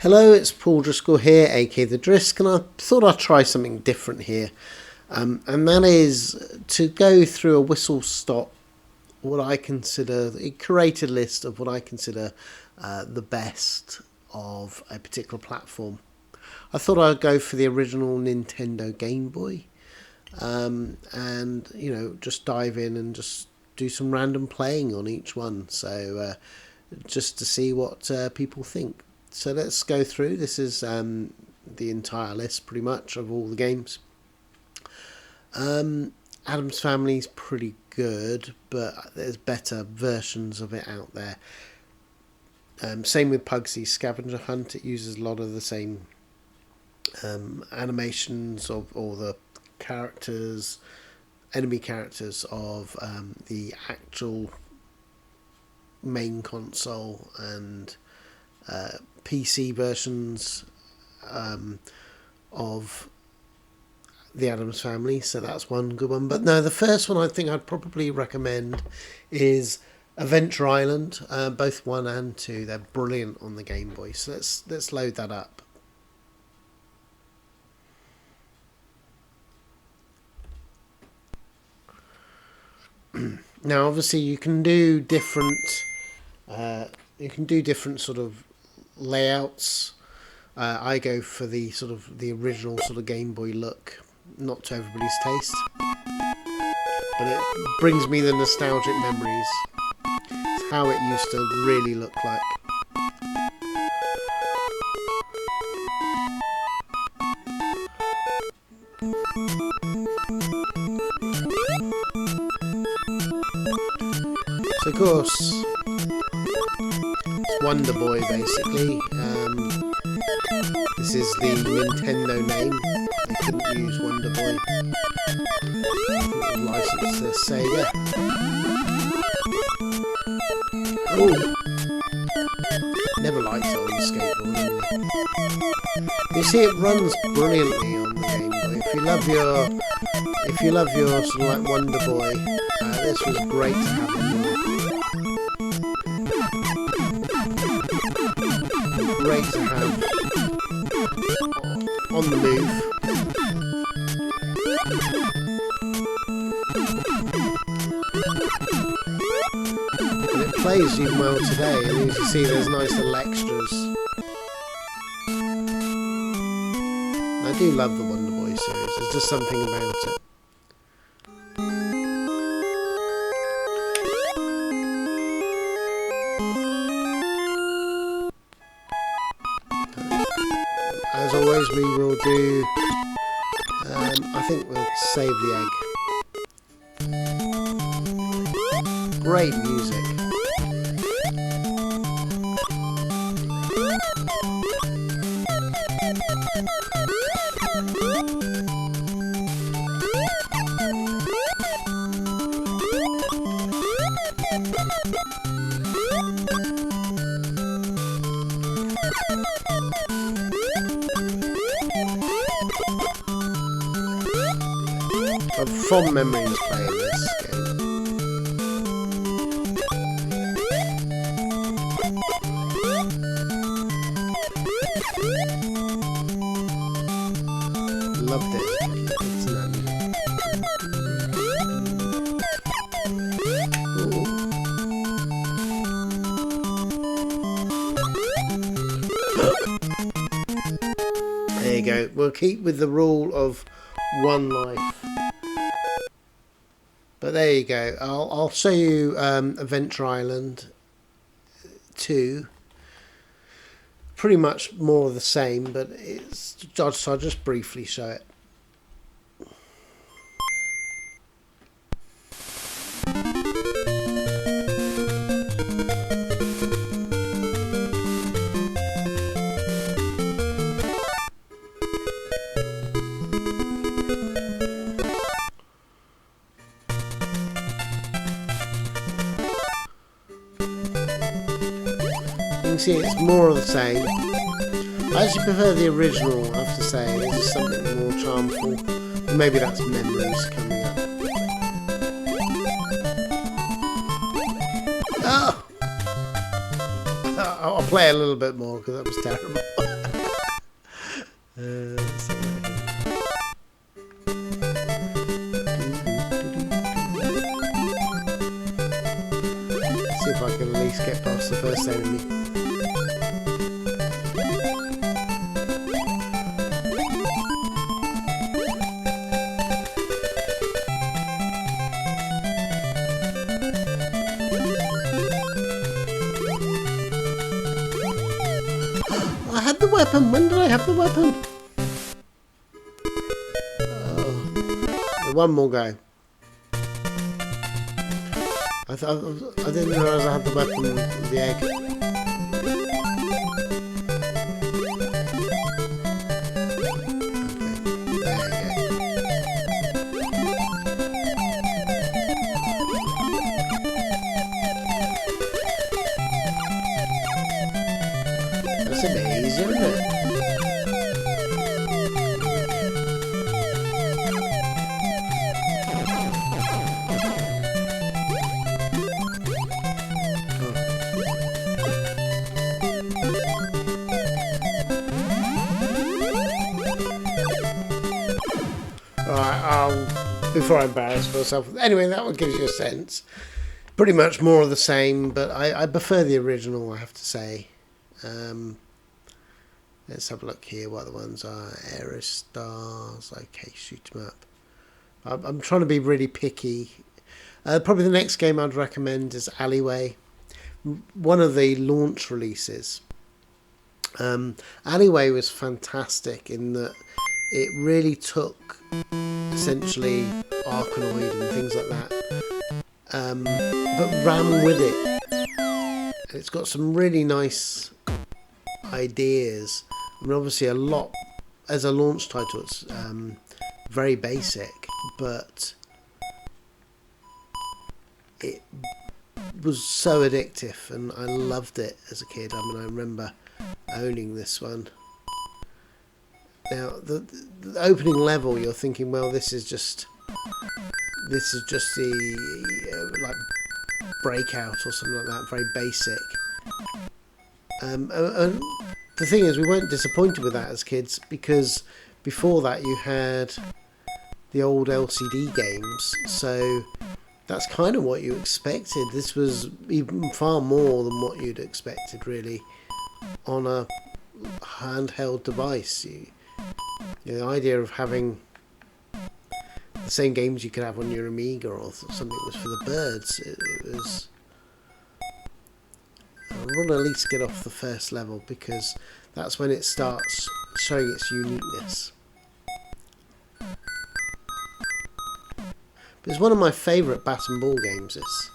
Hello, it's Paul Driscoll here, aka the Drisk, and I thought I'd try something different here. And that is to go through a whistle-stop, what I consider a curated list of what I consider the best of a particular platform. I thought I'd go for the original Nintendo Game Boy, and just dive in and just do some random playing on each one. So just to see what people think. So let's go through. This is the entire list pretty much of all the games. Addams Family's pretty good, but there's better versions of it out there. Same with Pugsy's Scavenger Hunt. It uses a lot of the same animations of all the characters, enemy characters of the actual main console and PC versions of the Addams Family, so that's one good one. But no, the first one I think I'd probably recommend is Adventure Island, both 1 and 2. They're brilliant on the Game Boy, so let's load that up. Now obviously you can do different sort of layouts. I go for the original sort of Game Boy look, not to everybody's taste, but it brings me the nostalgic memories. It's how it used to really look like. So of course Wonder Boy, basically. This is the Nintendo name. They couldn't use Wonder Boy. I think it was licensed to Sega. Oh, never liked it on the skateboard. You see, it runs brilliantly on the Game Boy. If you love your sort of like Wonder Boy, this was great to have on board. Great to have on the move. And it plays even well today, and as you see there's nice little extras. I do love the Wonder Boy series, there's just something about it. As always, we will do, I think we'll save the egg. Great music. I've fond memories playing this game. Loved it. There you go. We'll keep with the rule of one life. But there you go. I'll show you Adventure Island 2. Pretty much more of the same, but I'll just briefly show it. You can see it's more of the same. I actually prefer the original, I have to say. There's just something more charmful. But maybe that's memories coming up. Oh! play a little bit more because that was terrible. See if I can at least get past the first enemy. I had the weapon. When did I have the weapon? Oh. One more go. I didn't realise I had the weapon with the egg. That's a bit easy, isn't it? Before I embarrass myself. Anyway, that one gives you a sense. Pretty much more of the same, but I prefer the original, I have to say. Let's have a look here what the ones are. Aerostars. Okay, shoot 'em up. I'm trying to be really picky. Probably the next game I'd recommend is Alleyway. One of the launch releases. Alleyway was fantastic in that it really took essentially Arkanoid and things like that, but ran with it. It's got some really nice ideas. I mean, obviously a lot as a launch title. It's very basic, but it was so addictive, and I loved it as a kid. I mean, I remember owning this one. Now, the opening level, you're thinking, well, this is just the like breakout or something like that, very basic. And the thing is, we weren't disappointed with that as kids, because before that you had the old LCD games, so that's kind of what you expected. This was even far more than what you'd expected, really, on a handheld device. The idea of having the same games you could have on your Amiga or something was for the birds. It was. I want to at least get off the first level, because that's when it starts showing its uniqueness. But it's one of my favourite bat and ball games. This.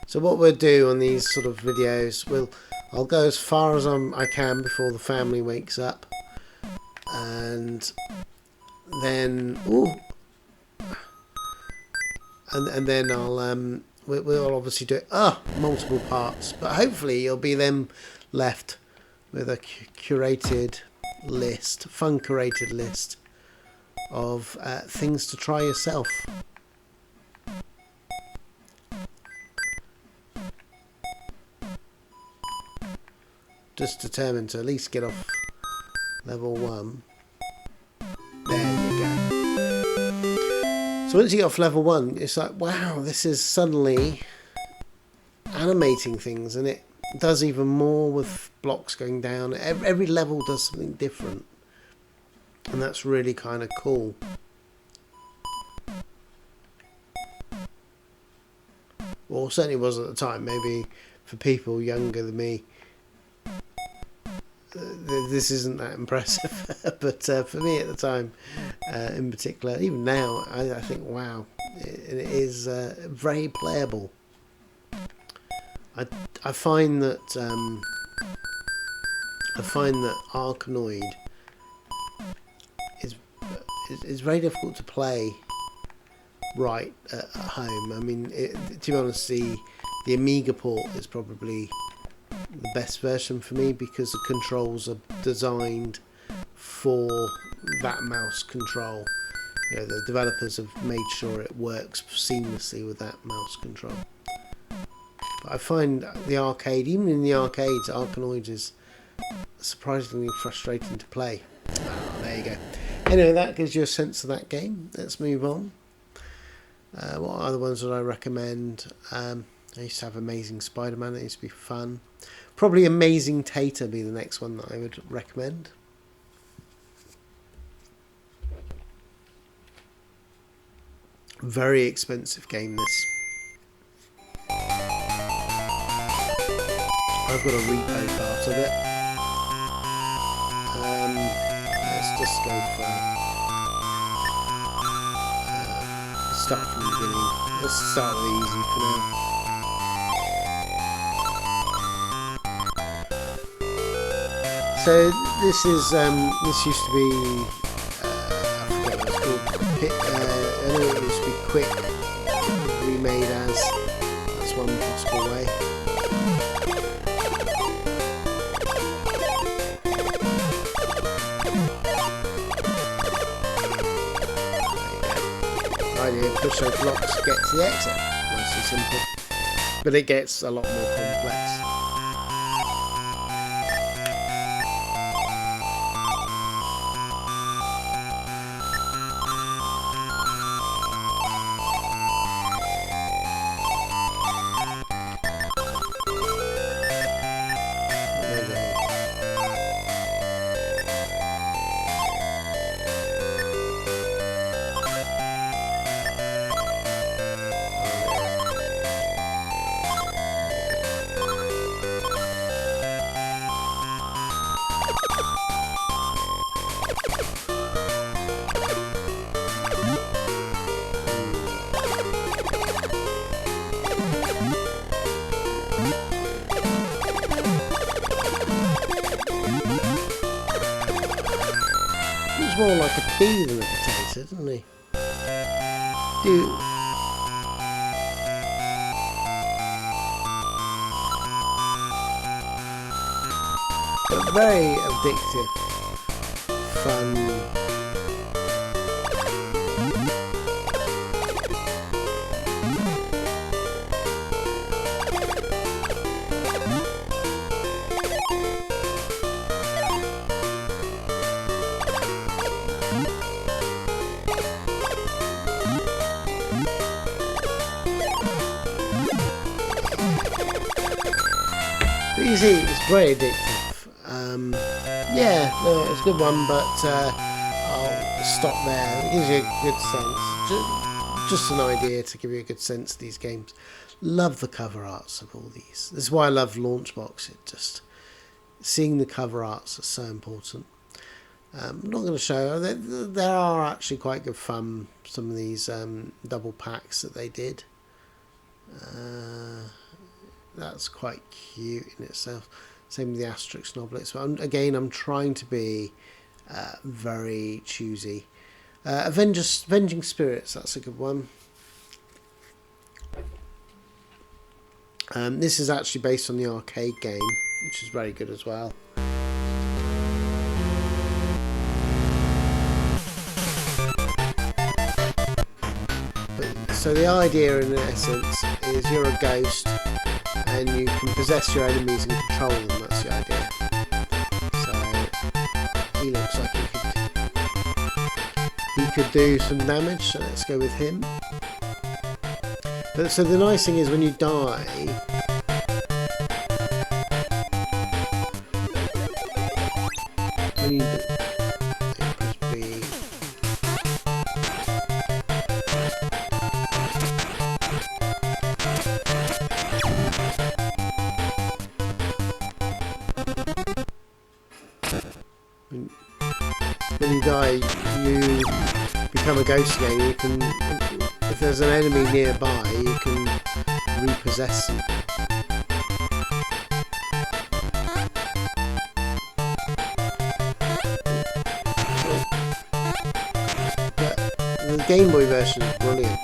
So what we'll do on these sort of videos, I'll go as far as I can before the family wakes up, and then and then we'll obviously do it multiple parts, but hopefully you'll be then left with a curated list, fun curated list of things to try yourself. Just determined to at least get off level 1. There you go. So once you get off level 1, it's like, wow, this is suddenly animating things, and it does even more with blocks going down. Every level does something different, and that's really kind of cool. Well, certainly was at the time. Maybe for people younger than me, this isn't that impressive, but for me at the time, in particular, even now, I think, wow, it is very playable. I find that Arkanoid is very difficult to play right at home. I mean, to be honest, the Amiga port is probably the best version for me, because the controls are designed for that mouse control. You know, the developers have made sure it works seamlessly with that mouse control. But I find the arcade, even in the arcades, Arkanoids is surprisingly frustrating to play. There you go. Anyway, that gives you a sense of that game. Let's move on. What other ones would I recommend? I used to have Amazing Spider-Man. It used to be fun. Probably Amazing Tater be the next one that I would recommend. Very expensive game, this. I've got a repo part of it. Let's just go for start from the beginning. Let's start with easy for now. So this is this used to be I forget what it's called. I know it used to be Quick, remade as. That's one possible way. Idea, push those blocks, get to the exit. Nice and simple. But it gets a lot more complex. More like a pea than a potato, doesn't he? But very addictive, fun. You see, it's very addictive. Yeah, no, it's a good one, but I'll stop there. It gives you a good sense. Just an idea to give you a good sense of these games. Love the cover arts of all these. This is why I love Launchbox. It just seeing the cover arts are so important. I'm not going to show. There are actually quite good fun. Some of these double packs that they did. That's quite cute in itself. Same with the Asterix and Obelix. But I'm trying to be very choosy. Avenging Spirits, that's a good one. This is actually based on the arcade game, which is very good as well. So the idea in essence is you're a ghost and you can possess your enemies and control them, that's the idea. So he looks like he could do some damage, so let's go with him. But so the nice thing is when you die, when you die, you become a ghost again. You can, if there's an enemy nearby, you can repossess them. But the Gameboy version is brilliant.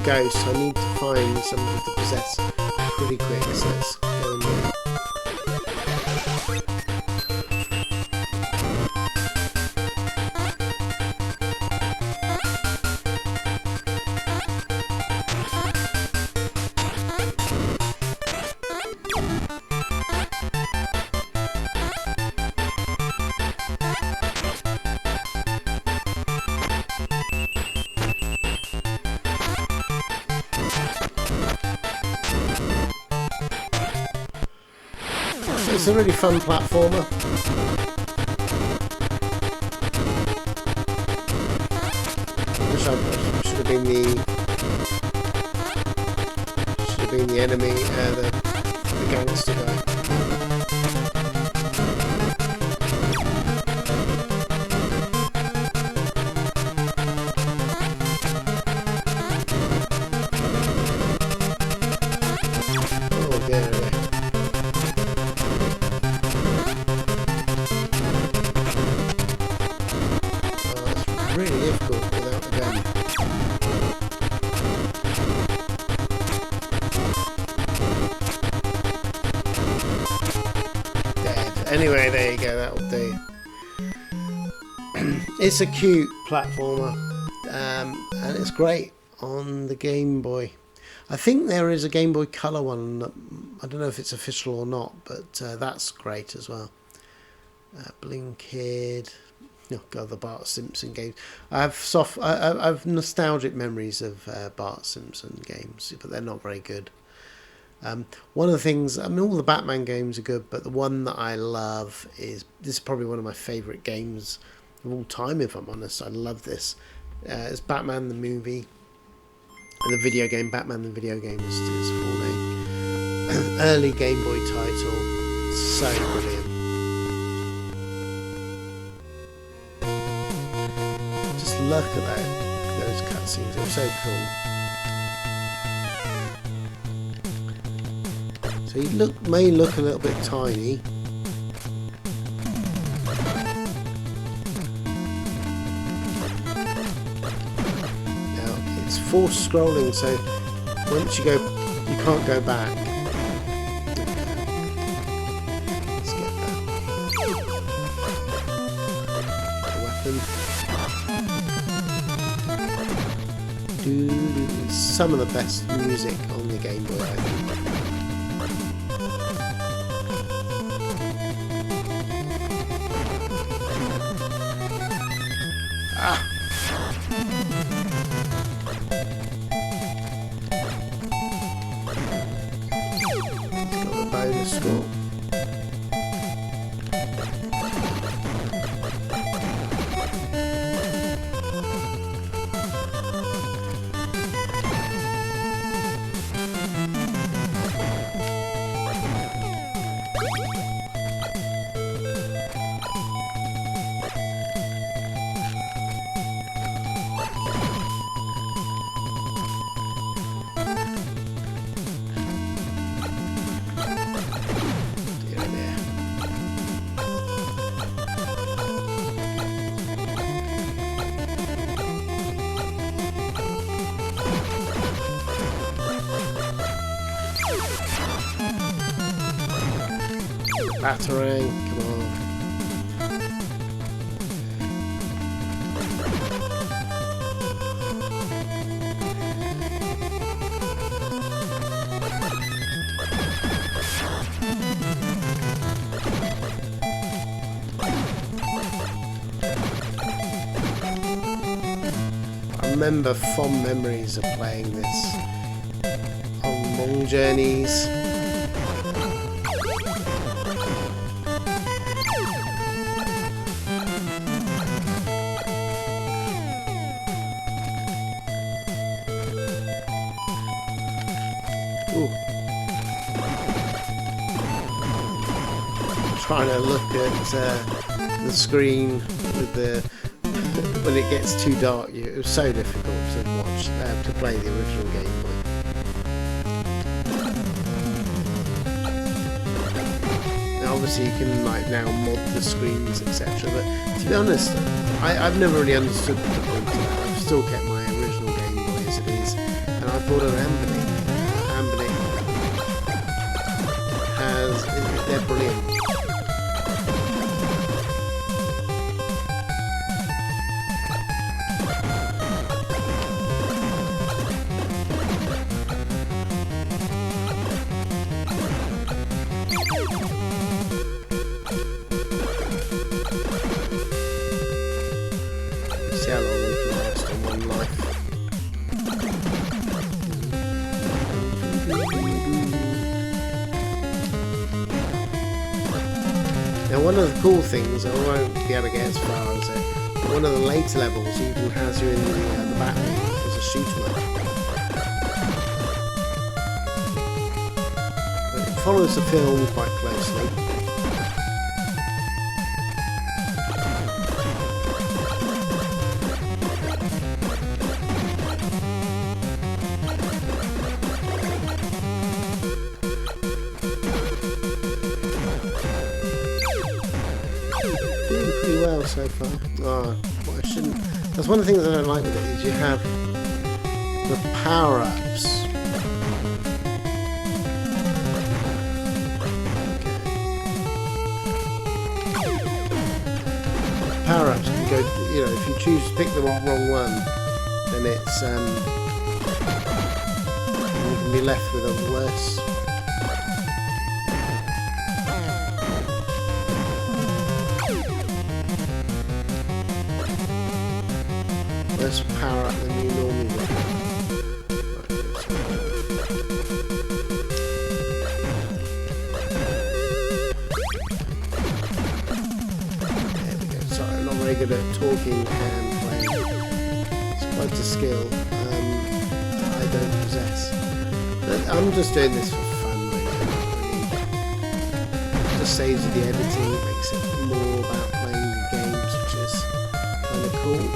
ghost, so I need to find somebody to possess pretty quick, so let's go in there. It's a really fun platformer. Wish I should have been the enemy, the gangster guy. Oh dear. Really difficult without the gun. Dead. Anyway, there you go, that'll do. It's a cute platformer, and it's great on the Game Boy. I think there is a Game Boy Color one. I don't know if it's official or not, but that's great as well. Blinkhead. Oh god, the Bart Simpson games. I've nostalgic memories of Bart Simpson games, but they're not very good. One of the things, I mean, all the Batman games are good, but the one that I love this is probably one of my favourite games of all time, if I'm honest. I love this. It's Batman the movie, and the video game. Batman the video game is his full name. Early Game Boy title, so brilliant. Look at those cutscenes, they're so cool. So he may look a little bit tiny. Now it's forced scrolling, so once you go, you can't go back. Let's get that. The weapon. Some of the best music on the Game Boy, I think. Ah! It's got the bonus score. Batarang, come on. I remember fond memories of playing this on long journeys. Trying to look at the screen with when it gets too dark. It was so difficult to watch, to play the original Game Boy. Now obviously you can now mod the screens, etc. But to be honest, I've never really understood the point of that. I've still kept my original Game Boy as it is, and I called an ambonic. Ambonic they're brilliant. See how long we can last on one life. Now one of the cool things, I won't be able to get as far as it, but one of the later levels even has you in the battery as a shoot 'em up. But it follows the film quite closely. Well so far. Oh, well, I shouldn't. That's one of the things I don't like with it is you have the power-ups. Power-ups can go. You know, if you choose to pick the wrong one, then it's you can be left with a worse. Less power up than you normally would. There we go. Sorry, I'm not very good at talking and playing. It's quite a skill that I don't possess. But I'm just doing this for fun, really. It just saves you the editing, it makes it more about playing the games, which is kind of cool.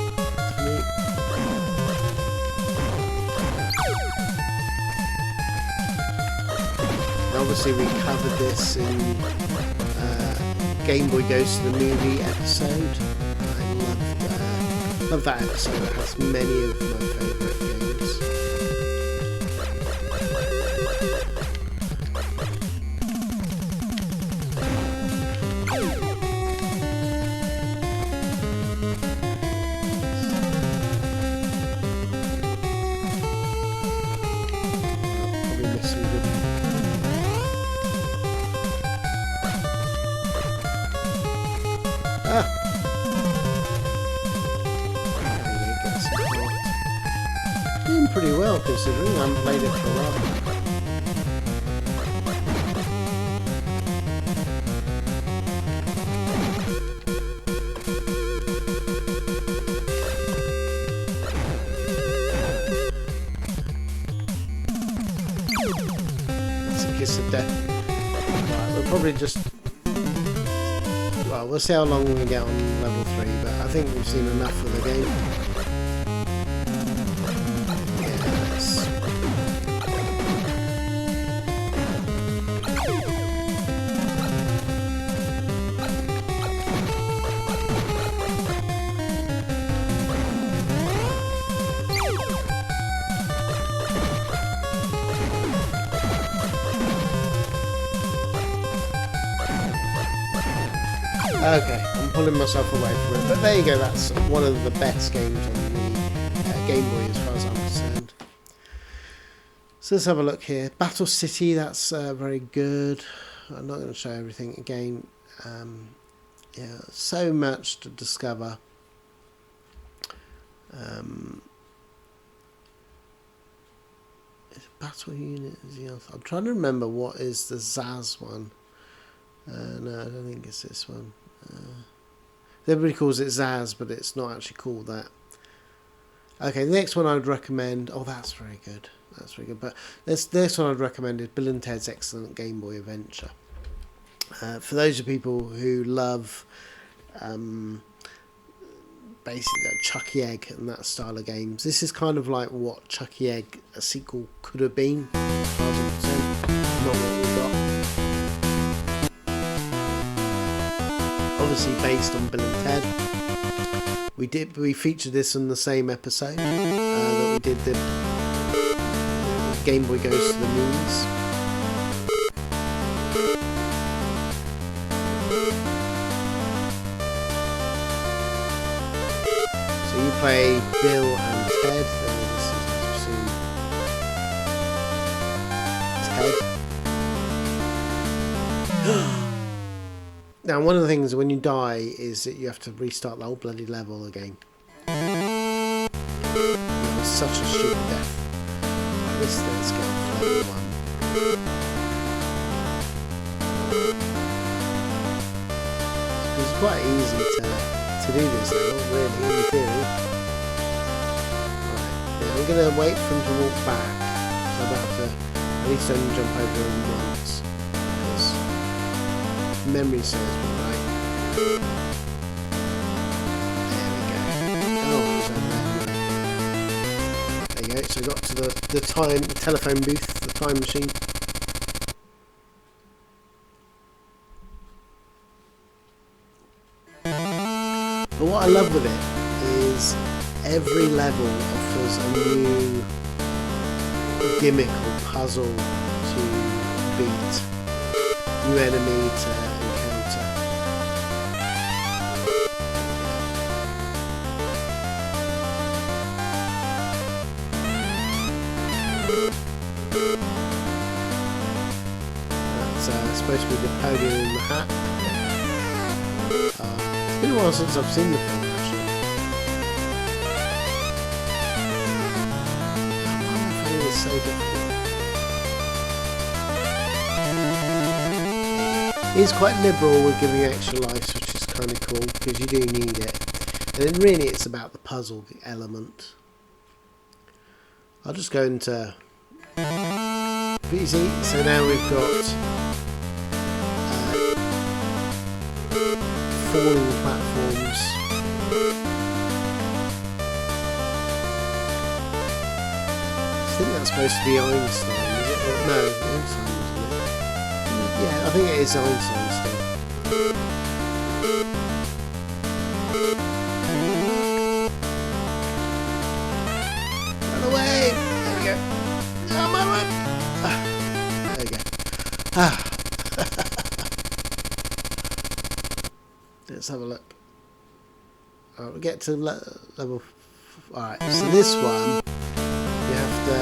Obviously we covered this in Gameboy Goes to the Movie episode. I love that episode. It has many of my favourite games. Probably missing good. Doing pretty well considering I haven't played it for a while. That's a kiss of death. Right, we'll probably just. Well, we'll see how long we can get on level 3, but I think we've seen enough of the game. Yes. Okay, I'm pulling myself away from it, but there you go, that's one of the best games on the Game Boy as far as I'm concerned. So let's have a look here. Battle City, that's very good. I'm not going to show everything again. Yeah, so much to discover. Battle Unit is the other. I'm trying to remember what is the ZAS one. No, I don't think it's this one. Everybody calls it ZAS, but it's not actually called that. Okay, the next one I would recommend. Oh, that's very good. That's very good. But this one I'd recommend is Bill and Ted's Excellent Game Boy Adventure. For those of people who love basically like Chucky Egg and that style of games, this is kind of like what Chucky Egg a sequel could have been. Not what we got. Obviously based on Bill and Ted. We featured this in the same episode that we did the Gameboy goes to the moons. So you play Bill and Ted. Then this is Ted. Now, one of the things when you die is that you have to restart the whole bloody level again. It was such a stupid death. This thing's going for level 1. It's quite easy to do this level, really, in theory. Right, now I'm going to wait for him to walk back, so I'm about to at least only jump over him once, because memory serves me right. There we go. Oh, there you go, so I got to the telephone booth, the time machine. But what I love with it is every level offers a new gimmick or puzzle to beat, new enemy to encounter. That's supposed to be the pony in the hat. It's been a while since I've seen the film, actually. I find it so difficult. He's quite liberal with giving extra lives, which is kind of cool, because you do need it. And then really it's about the puzzle element. I'll just go into easy. So now we've got falling platforms. I think that's supposed to be Einstein, is it? No, Einstein, isn't it? Yeah, I think it is Einstein still. Run away! There we go. Oh, my word! There we go. Let's have a look. Alright, we'll get to level. Alright, so this one you have to.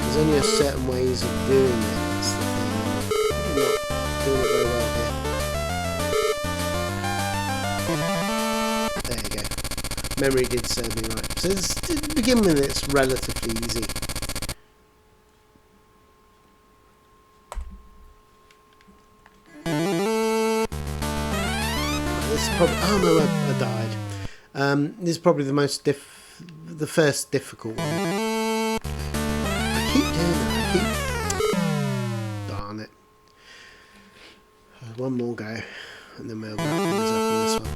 There's only a certain ways of doing it. That's the thing. I'm not doing it very well here. There you go. Memory did serve me right. So to begin with, it's relatively easy. Oh no, I died. This is probably the most the first difficult one. I keep doing that. Darn it. One more go, and then we'll wrap things up on this one.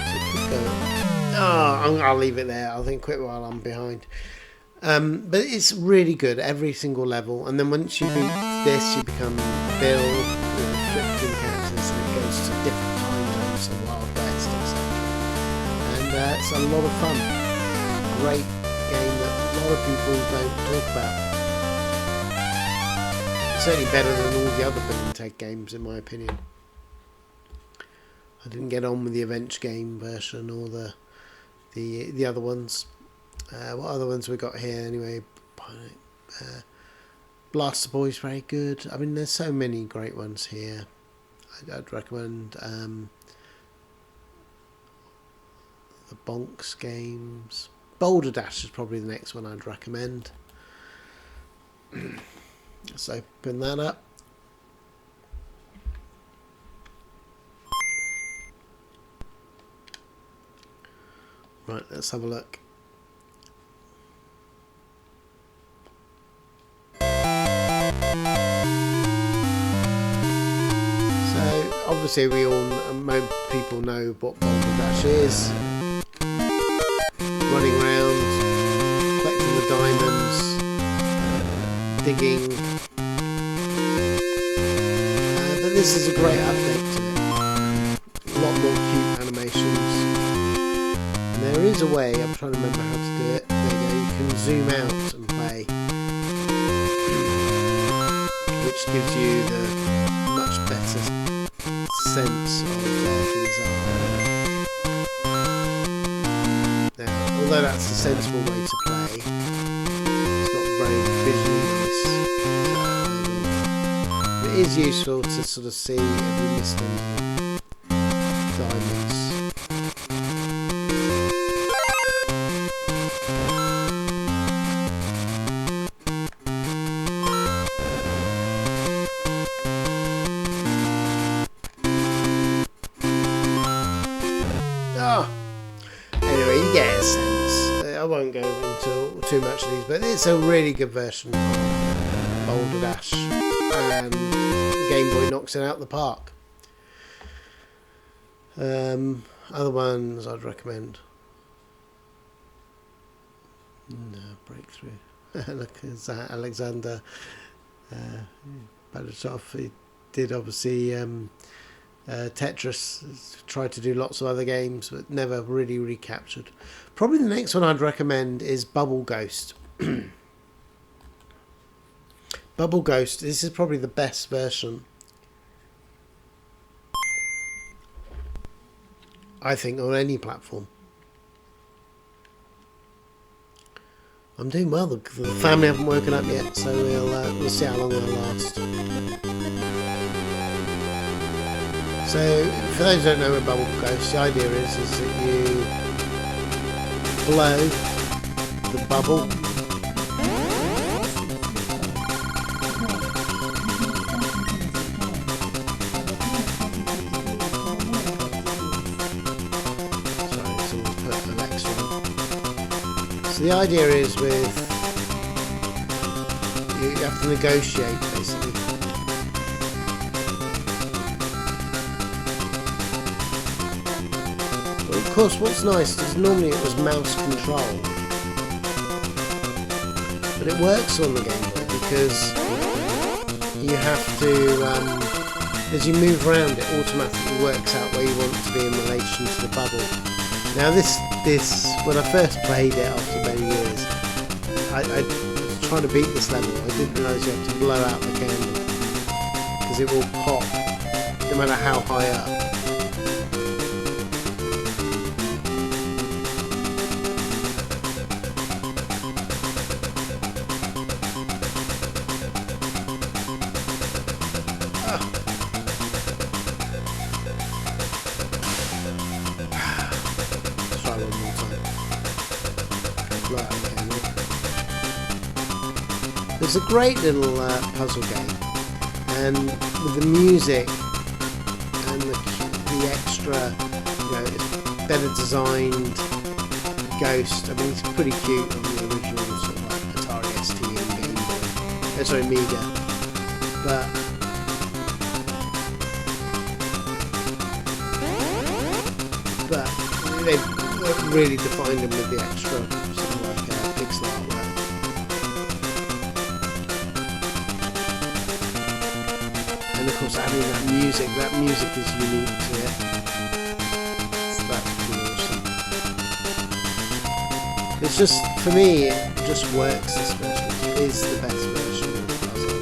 So it could go. Oh, I'll leave it there. I think quit while I'm behind. But it's really good, every single level, and then once you beat this you become Bill, flipping characters, and it goes to different time zones and Wild West, etc. And it's a lot of fun. Great game that a lot of people don't talk about. It's certainly better than all the other Bill and Ted games, in my opinion. I didn't get on with the Avenging game version or the other ones. What other ones we got here anyway? Blaster Boy's very good. I mean, there's so many great ones here. I'd recommend the Bonks games. Boulder Dash is probably the next one I'd recommend. Let's open that up. Right, let's have a look. Obviously, most people know what Boulder Dash is. Running around, collecting the diamonds, digging. But this is a great update to it. A lot more cute animations. And there is a way, I'm trying to remember how to do it. There you go, you can zoom out and play, which gives you the much better sense of where things are. Now, although that's a sensible way to play, it's not very visually nice. It is useful to sort of see if we missed any diamonds. Anyway, you get a sense. I won't go into too much of these, but it's a really good version of Boulder Dash, and Gameboy knocks it out the park. Other ones I'd recommend. No, Breakthrough. Look, it's Alexander Badashov. He did obviously Tetris, tried to do lots of other games, but never really recaptured. Probably the next one I'd recommend is Bubble Ghost. Bubble Ghost, this is probably the best version, I think, on any platform. I'm doing well, the family haven't woken up yet, so we'll see how long they'll last. So, for those who don't know what Bubble Ghost, the idea is that you blow the bubble. Sorry, someone's put Alexa on. So the idea is you have to negotiate, basically. Of course, what's nice is normally it was mouse control, but it works on the Game Boy because you have to, as you move around, it automatically works out where you want to be in relation to the bubble. Now this when I first played it after many years, I was trying to beat this level. I didn't realise you have to blow out the candle because it will pop no matter how high up. It's a great little puzzle game, and with the music and the extra, it's better designed Ghost. I mean, it's pretty cute on the original sort of like Atari ST and Game Boy. Sorry, Amiga. But they've really defined them with the extra sort of like pixel artwork. And of course, adding that music is unique to it. So that's awesome. It's just, for me, it just works, this version. It is the best version of the puzzle.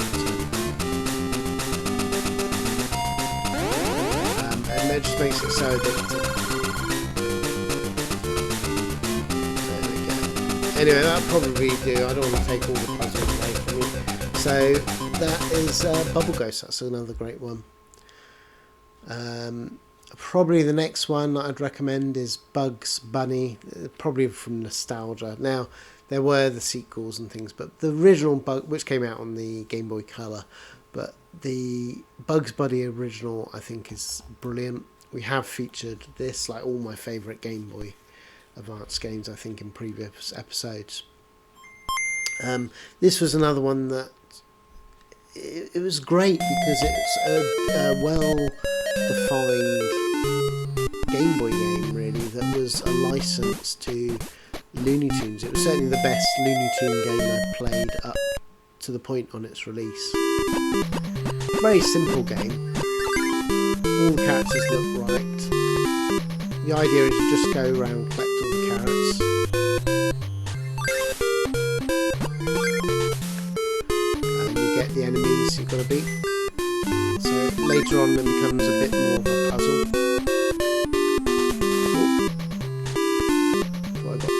And it just makes it so addictive. There we go. Anyway, that'll probably do. I don't want to take all the puzzles away from you. So that is Bubble Ghost. That's another great one. Probably the next one that I'd recommend is Bugs Bunny, probably from nostalgia. Now, there were the sequels and things, but the original Bug, which came out on the Game Boy Color, but the Bugs Bunny original I think is brilliant. We have featured this, like all my favourite Game Boy Advance games, I think, in previous episodes. This was another one that it was great because it's a well-defined Game Boy game, really, that was a license to Looney Tunes. It was certainly the best Looney Tune game I'd played up to the point on its release. Very simple game, All the characters look right. The idea is you just go around, collect all the carrots. And you get the enemies you've got to beat. So later on it becomes a bit more of a puzzle. Oh, I got the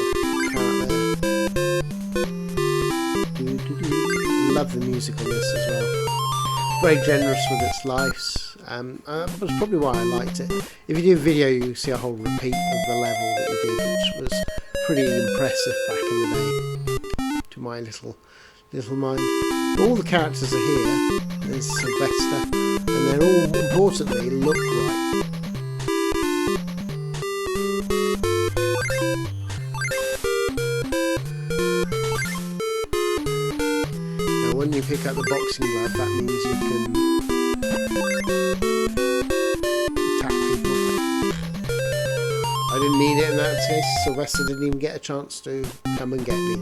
carrot there. Love the music on this as well. Very generous with its lives. That's probably why I liked it. If you do a video, you see a whole repeat of the level that you did, which was pretty impressive back in the day, to my little mind. But all the characters are here. There's Sylvester, and they're all, importantly, look right. Now, when you pick up the boxing glove, that means you can attack people. I didn't need it in that case. Sylvester didn't even get a chance to come and get me.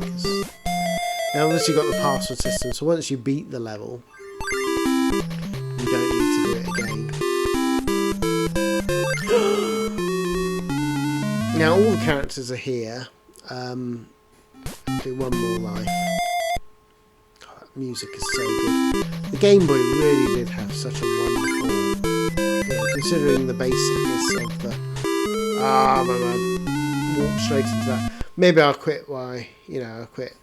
Now obviously you've got the password system, so once you beat the level, you don't need to do it again. Now all the characters are here. Do one more life. God, that music is so good. The Gameboy really did have such a wonderful, considering the basicness of the... my man, walk straight into that. Maybe I'll quit I'll quit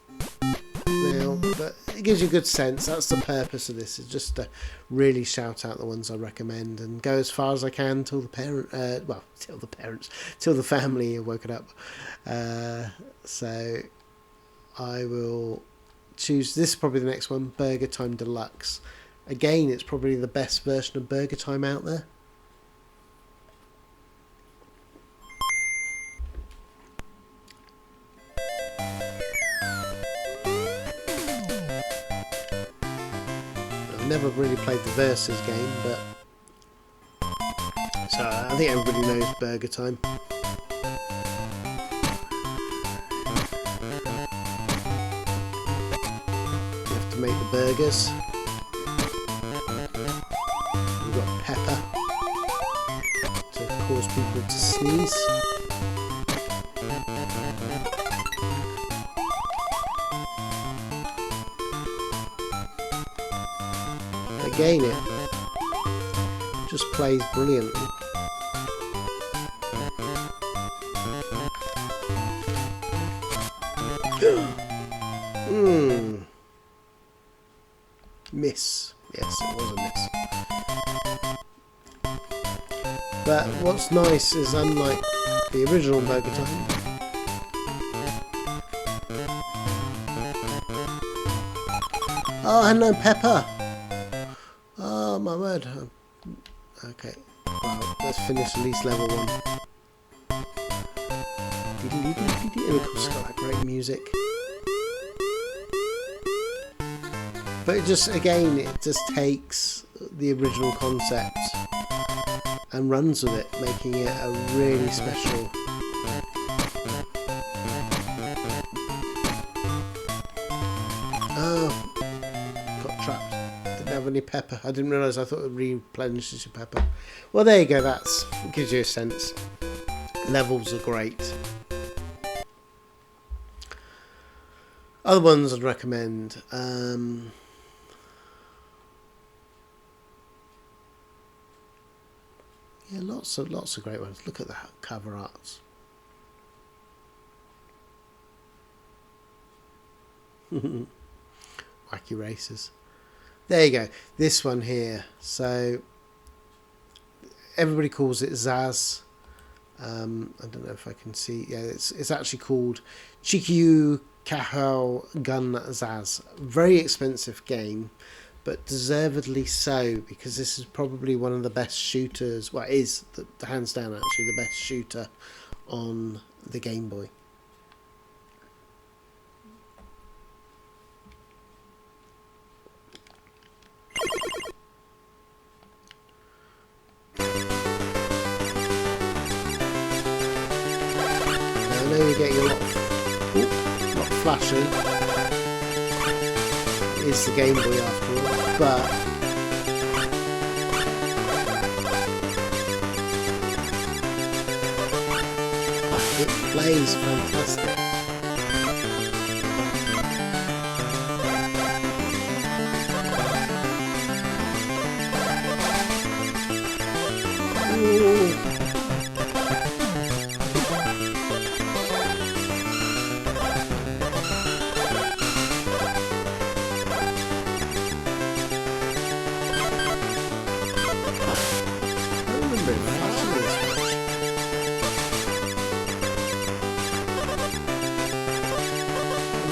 now, but it gives you a good sense. That's the purpose of this, is just to really shout out the ones I recommend and go as far as I can till the till the family are woken up. So I will choose this. Is probably the next one, Burger Time Deluxe. Again, it's probably the best version of Burger Time out there. I've never really played the Versus game, but so I think everybody knows Burger Time. You have to make the burgers. You've got pepper to cause people to sneeze. Again, it just plays brilliantly. Miss. Yes, it was a miss. But what's nice is, unlike the original Burger Time, oh, and no pepper. Oh my word. Okay, well, let's finish at least level 1. And of course it's got that great music. But it just takes the original concept and runs with it, making it a really special. Oh, got trapped. Didn't have any pepper. I didn't realise. I thought it replenishes your pepper. Well, there you go. That's gives you a sense. Levels are great. Other ones I'd recommend. Yeah, lots of great ones. Look at that cover arts. Wacky Racers. There you go. This one here. So everybody calls it ZAS. I don't know if I can see. Yeah, it's actually called Chikyū Kaihō Gun ZAS. Very expensive game, but deservedly so, because this is probably one of the best shooters. Well, it is the hands down actually the best shooter on the Game Boy. Now, I know you're getting a lot of flashing. It's the Game Boy after all, but plays fantastic. Ooh.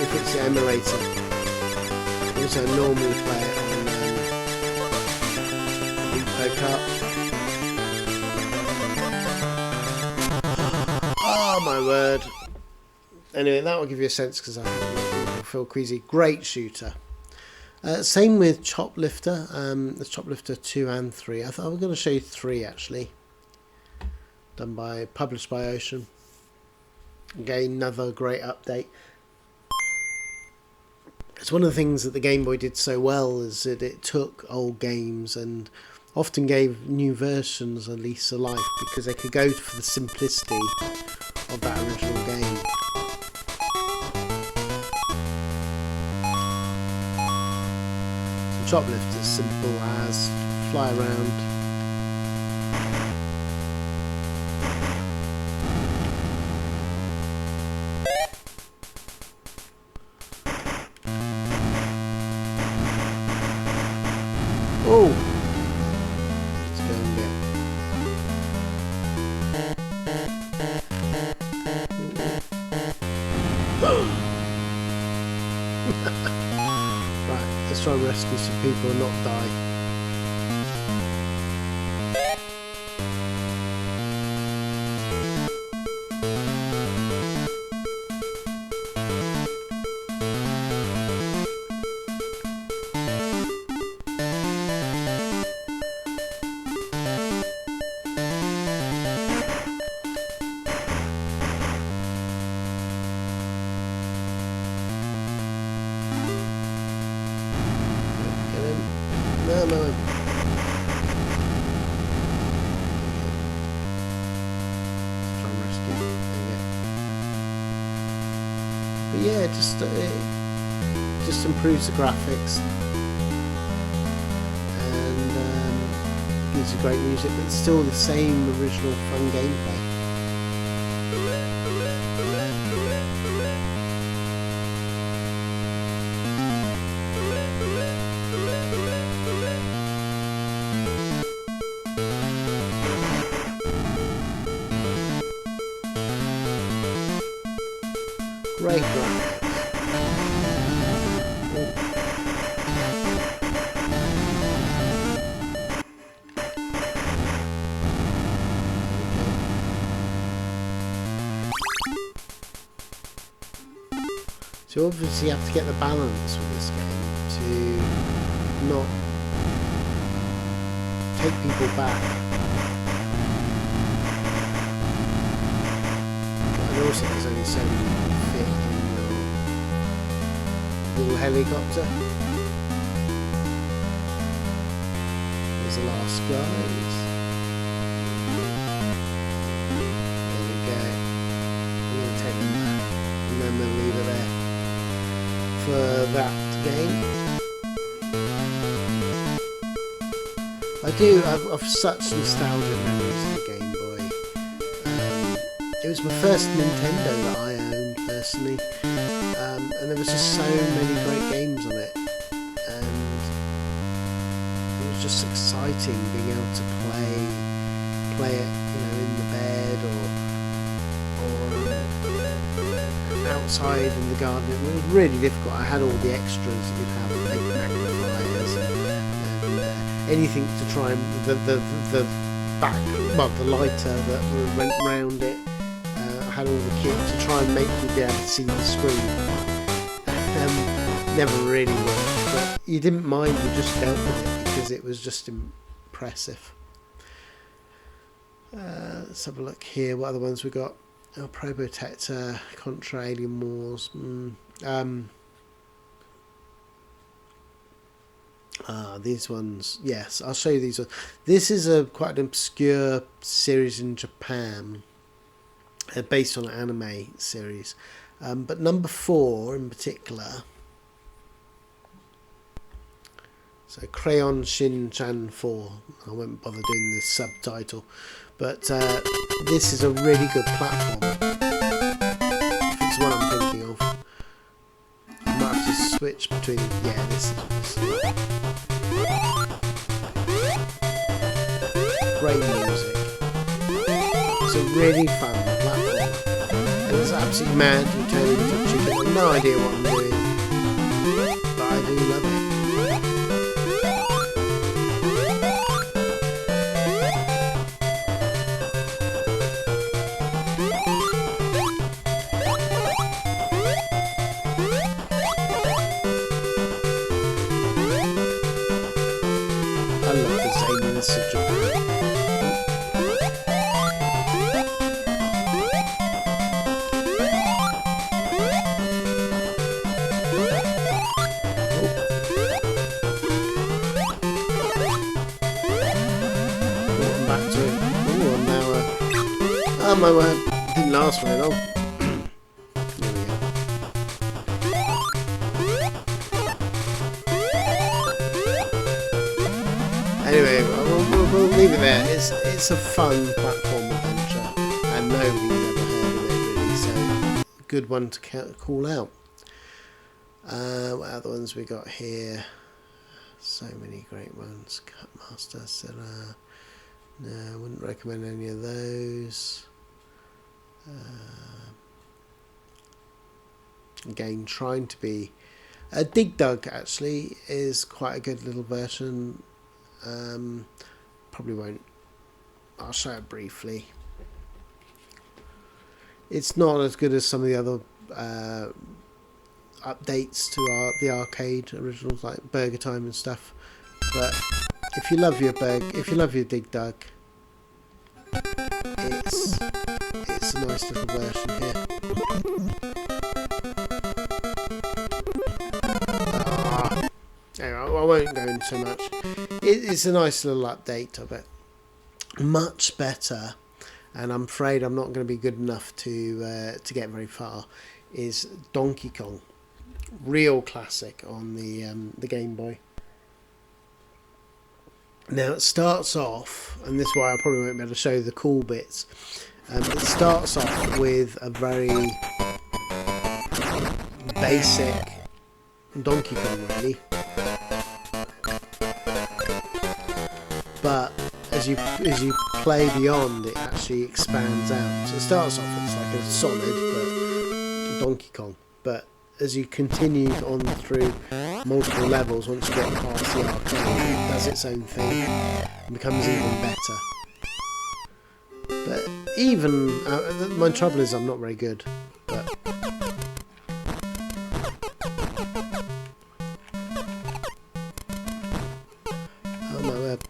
It's the emulator. Also normally play it on Repo Cup. Oh my word. Anyway, that will give you a sense because I think people feel queasy. Great shooter. Same with Choplifter. The Choplifter 2 and 3. I thought I was going to show you 3 actually. Published by Ocean. Again, another great update. It's one of the things that the Game Boy did so well is that it took old games and often gave new versions a lease of life because they could go for the simplicity of that original game. So Choplifter is simple as fly around. Oh! Let's go and get. Right, let's try and rescue some people and not die. No. Try and rescue. But yeah, it just improves the graphics and gives you great music, but it's still the same original fun gameplay. Great graphics. So obviously you have to get the balance with this game to not take people back. And also there's only so many fit in your little helicopter. There's the last guys. There we go. I'm going to take them back and then we'll leave it there for that game. I've such nostalgic memories of the Game Boy. It was my first Nintendo that I owned personally, and there was just so many great games on it, and it was just exciting being able to play it, you know, in the bed or outside in the garden. It was really difficult. I had all the extras. You'd have big magnifiers and anything to try and the lighter that went round it. Had all the kit to try and make you be able to see the screen. Never really worked, but you didn't mind, you just dealt with it because it was just impressive. Let's have a look here. What other ones we got? Oh, Tater, Contra, Alien Wars. These ones, yes, I'll show you these ones. This is quite an obscure series in Japan. based on an anime series. But number 4 in particular, so Crayon Shin 4. I won't bother doing this subtitle, but this is a really good platformer. It's what I'm thinking of. I might have to switch between. Yeah, this is great music. It's a really fun platformer, and it's absolutely mad. You turn into a chicken. I have no idea what I'm doing, but I do love it. Oh my word, didn't last very long. There we go. Anyway, we'll leave it there. It's a fun platform adventure, and nobody's ever heard of it really, so good one to call out. What other ones we got here? So many great ones. Cutmaster, Silla. No, I wouldn't recommend any of those. Again, trying to be Dig Dug actually is quite a good little version. Probably won't. I'll show it briefly. It's not as good as some of the other updates to the arcade originals like Burger Time and stuff. But if you love your Dig Dug, it's a nice little version here. Anyway, I won't go into so much. It's a nice little update of it. Much better, and I'm afraid I'm not going to be good enough to get very far, is Donkey Kong. Real classic on the Game Boy. Now it starts off, and this is why I probably won't be able to show you the cool bits. It starts off with a very basic Donkey Kong, really. But as you play beyond, it actually expands out. So it starts off as like a solid but Donkey Kong, but as you continue on through multiple levels, once you get past the arcade, it does its own thing and becomes even better. But even my trouble is I'm not very good. But oh my word.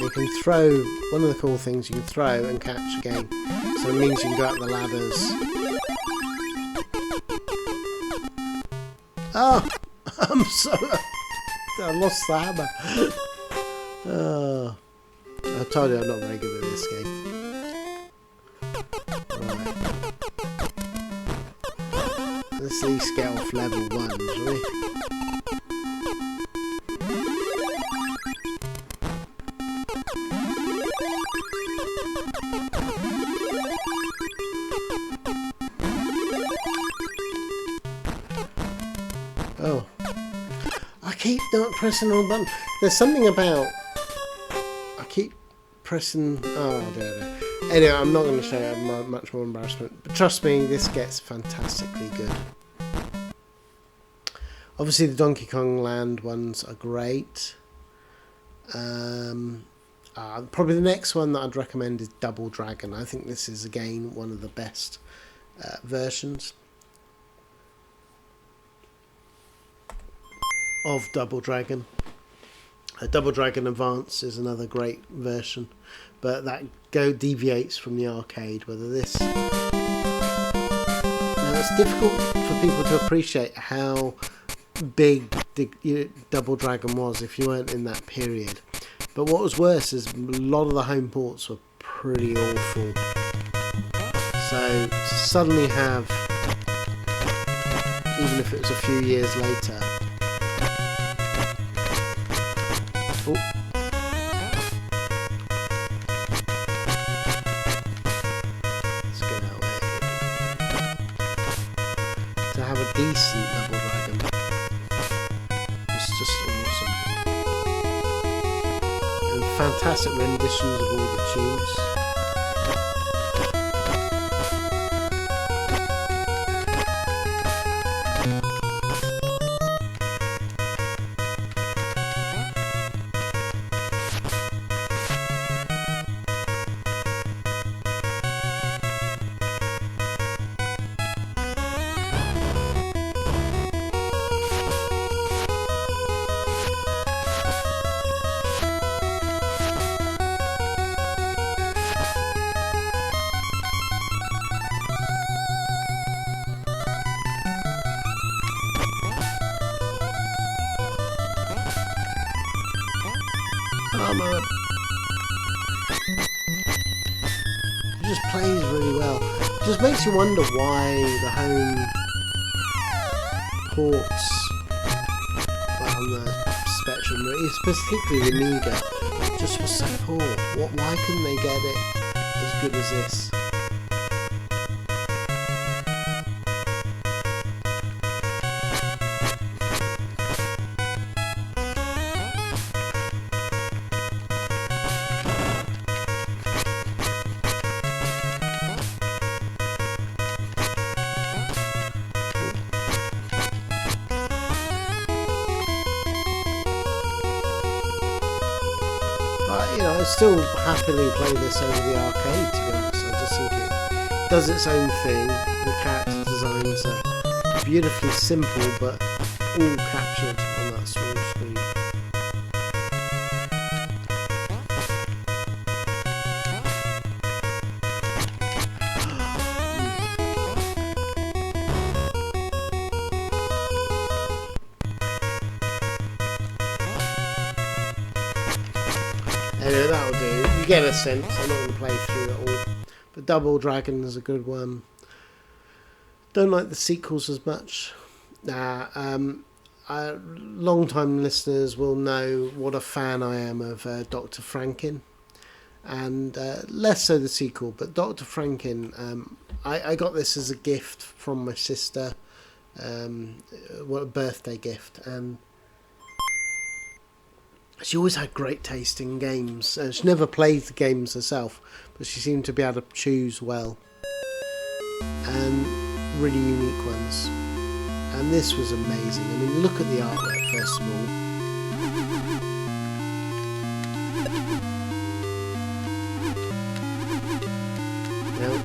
You can throw. One of the cool things, you can throw and catch again. So it means you can go up the ladders. Oh, I'm sorry. I lost the hammer. Oh, I told you I'm not very good at this game. Right. Let's at least get off level 1, shall we? Oh, I keep not pressing the wrong button. There's something about I keep pressing. Oh, I don't know. Anyway, I'm not going to show you much more embarrassment. But trust me, this gets fantastically good. Obviously, the Donkey Kong Land ones are great. Probably the next one that I'd recommend is Double Dragon. I think this is again one of the best versions of Double Dragon. Double Dragon Advance is another great version, but that deviates from the arcade. Whether this it's difficult for people to appreciate how big the Double Dragon was if you weren't in that period. But what was worse is a lot of the home ports were pretty awful. So to suddenly have, even if it was a few years later, let's get out of there. To have a decent Double Dragon, it's just awesome. And fantastic renditions of all the tunes. It just plays really well. It just makes you wonder why the home ports on the Spectrum, particularly the Amiga, just was so poor. Why couldn't they get it as good as this? I still happily play this over the arcade, to be honest. I just think it does its own thing. The character designs are beautifully simple, but all captured on that small screen. Anyway, that'll do. You get a sense. I'm not going to play through it all. But Double Dragon is a good one. Don't like the sequels as much. Long-time listeners will know what a fan I am of Dr. Franken. And less so the sequel, but Dr. Franken, I got this as a gift from my sister. A birthday gift. And she always had great taste in games. She never played the games herself, but she seemed to be able to choose well. And really unique ones. And this was amazing. I mean, look at the artwork first of all. Now,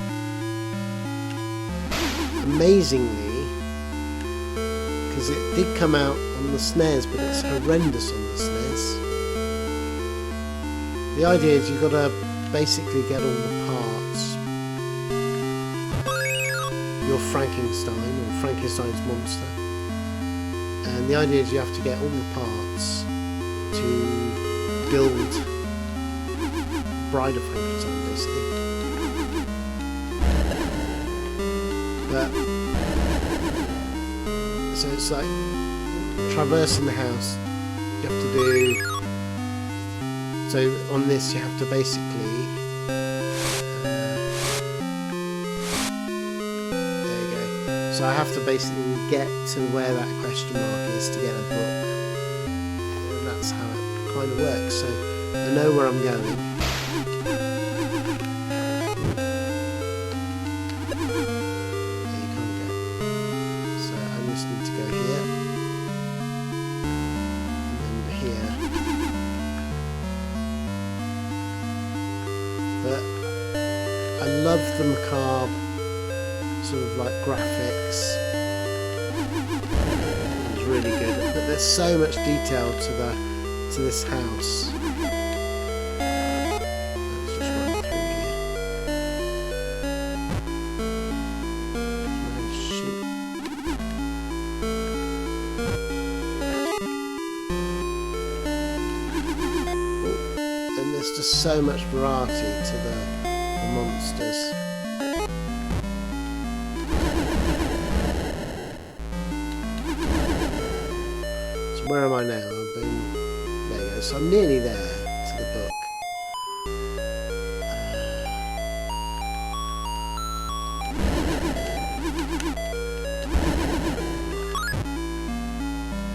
amazingly, because it did come out on the SNES, but it's horrendous on the SNES. The idea is you've got to basically get all the parts. Your Frankenstein, or Frankenstein's monster. And the idea is you have to get all the parts to build Bride of Frankenstein, basically. But so it's like traversing the house. You have to do. So on this, you have to basically. There you go. So I have to basically get to where that question mark is to get a book. And that's how it kind of works. So I know where I'm going. The macabre sort of like graphics. It's really good, but there's so much detail to this house. Let's just run through here. Shoot just so much variety to the monsters. So where am I now? I've been... there you go. So I'm nearly there to the book.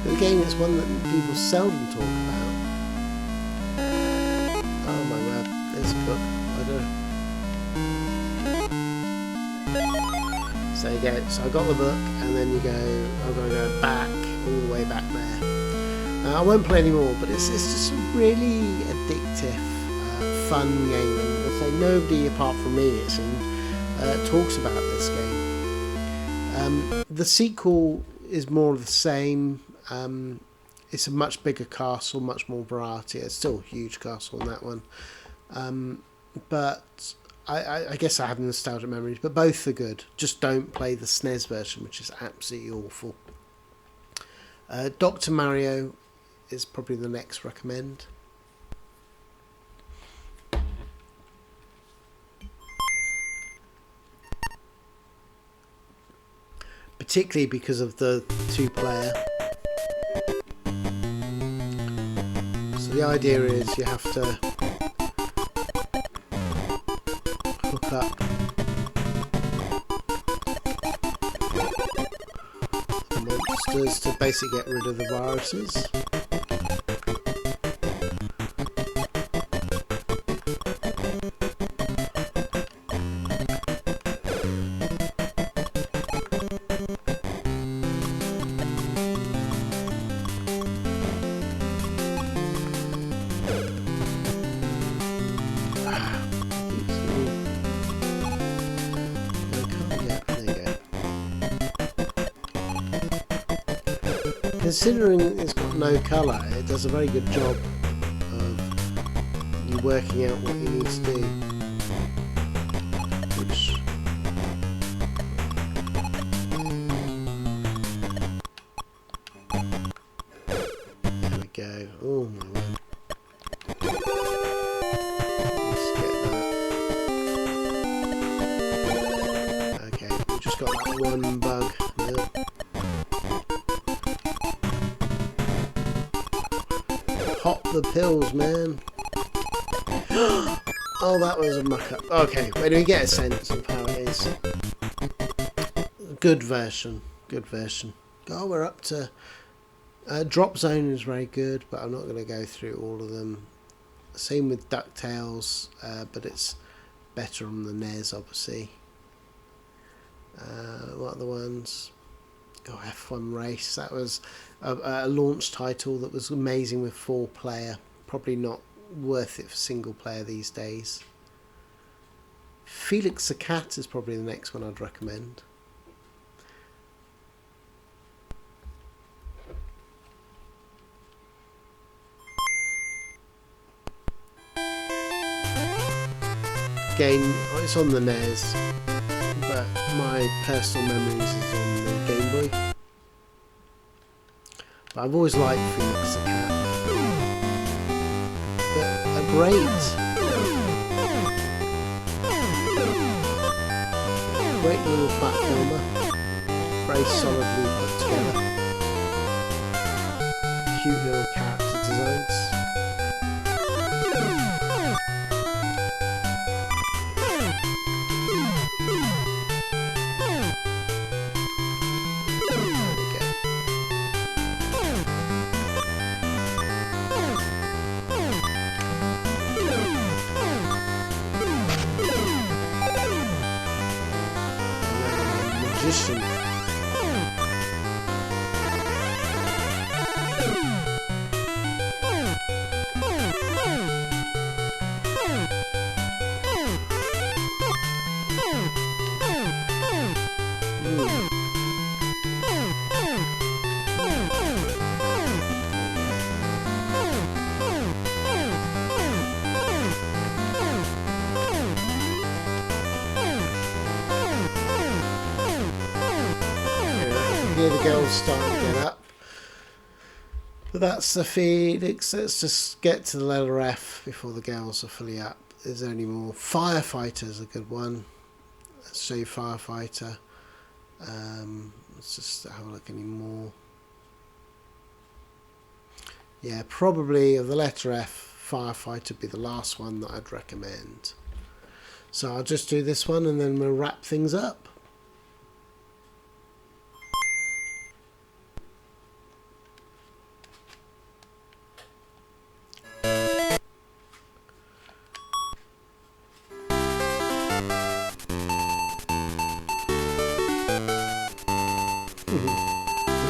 But again, it's one that people seldom talk about. Oh my word, there's a book. So you go, so I got the book, and then you go, I'm going to go back, all the way back there. I won't play anymore, but it's just a really addictive, fun game, and I say nobody apart from me, it seems, talks about this game. The sequel is more of the same. It's a much bigger castle, much more variety. It's still a huge castle on that one, but I guess I have nostalgic memories, but both are good. Just don't play the SNES version, which is absolutely awful. Dr. Mario is probably the next recommend. Particularly because of the 2-player. So the idea is you have to hook up the monsters to basically get rid of the viruses. Considering it's got no colour, it does a very good job of you working out what you need to do. Which there we go. Oh my word. Let's get that. Okay, we've just got that one bug now. Pop the pills, man. Oh, that was a muck up. Okay, when we get a sense of how it is. Good version. Good version. Oh, we're up to... Drop Zone is very good, but I'm not going to go through all of them. Same with DuckTales, but it's better on the NES, obviously. What are the ones? Oh, F1 Race. That was a launch title that was amazing with 4-player. Probably not worth it for single player these days. Felix the Cat is probably the next one I'd recommend. Again, it's on the NES, but my personal memories is on the Gameboy. But I've always liked Felix the Cat. But a great little platformer, very solidly put together. Cute little character designs. Magician. Here the girls start to get up. But that's the Felix. Let's just get to the letter F before the girls are fully up. Is there any more? Firefighter's a good one. Let's show you Firefighter. Let's just have a look any more. Yeah, probably of the letter F, Firefighter would be the last one that I'd recommend. So I'll just do this one and then we'll wrap things up.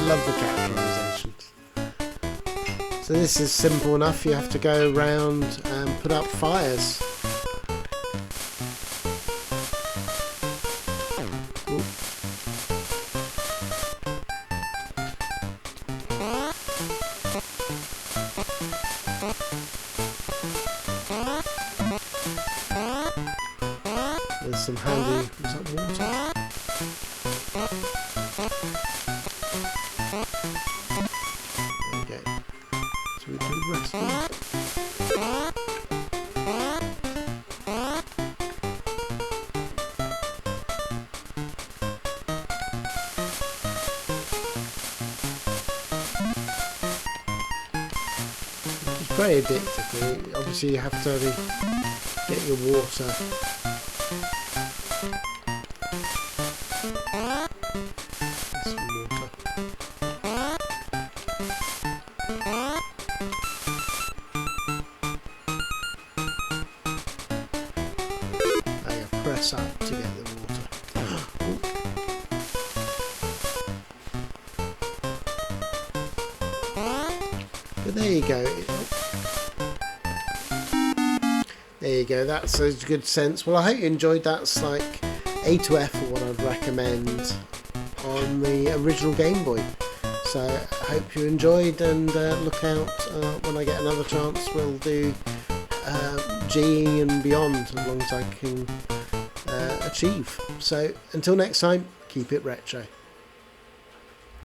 Love the characterizations. So this is simple enough. You have to go around and put up fires. Ooh. There's some handy. Is that water? Okay, so we do the rest of it. It's very addictive. Obviously, you have to get your water. Press up to get the water. But there you go. There you go. That's a good sense. Well, I hope you enjoyed that. It's like A to F for what I'd recommend on the original Game Boy. So I hope you enjoyed, and look out when I get another chance. We'll do G and beyond as long as I can achieve. So until next time, keep it retro.